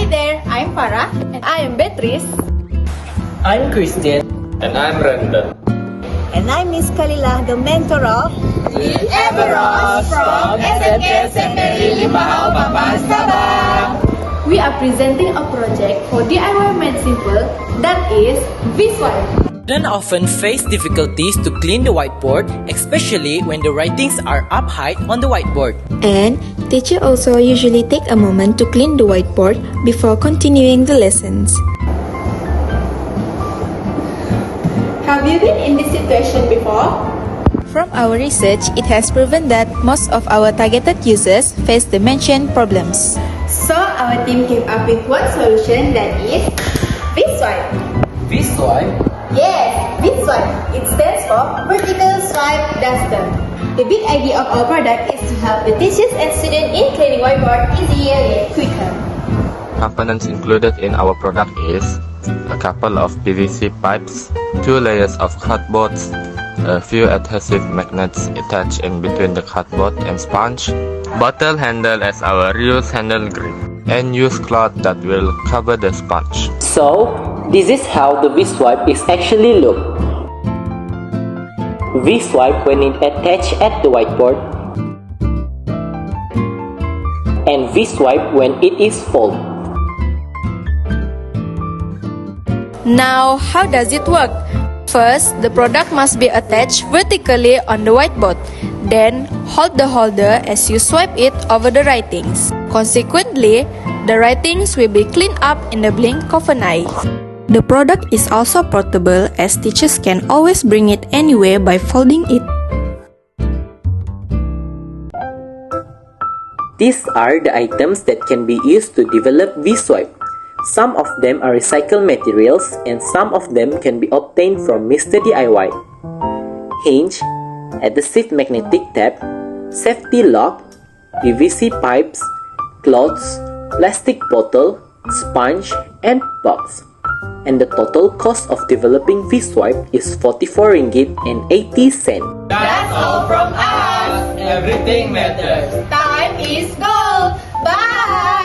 Hi there, I'm Farah. And I am Beatrice. I'm Christian. And I'm Brandon. And I'm Miss Kalila, the mentor of Averrous from SMK Secondary Limbahau, Papar, Sabah. We are presenting a project for DIY Made Simple, that is Visual. Students often face difficulties to clean the whiteboard, especially when the writings are up high on the whiteboard. And teacher also usually take a moment to clean the whiteboard before continuing the lessons. Have you been in this situation before? From our research, it has proven that most of our targeted users face the mentioned problems. So our team came up with one solution, that is Visual. Visual? Yes, Visual. It stands for Vertical Stripe Duster. The big idea of our product is to help the teachers and students in cleaning whiteboard easier and quicker. Components included in our product is a couple of PVC pipes, 2 layers of cardboard, a few adhesive magnets attached in between the cardboard and sponge, bottle handle as our reuse handle grip, and used cloth that will cover the sponge. So, this is how the V-swipe is actually look. V-swipe when it attached at the whiteboard, and V-swipe when it is full. Now, how does it work? First, the product must be attached vertically on the whiteboard. Then, hold the holder as you swipe it over the writings. Consequently, the writings will be cleaned up in the blink of an eye. The product is also portable as teachers can always bring it anywhere by folding it. These are the items that can be used to develop V-swipe. Some of them are recycled materials and some of them can be obtained from Mr. DIY. Hinge, adhesive magnetic tape, safety lock, PVC pipes, cloths, plastic bottle, sponge, and box. And the total cost of developing V-swipe is 44 ringgit and 80 cents. That's all from us. Everything matters. Time is gold. Bye.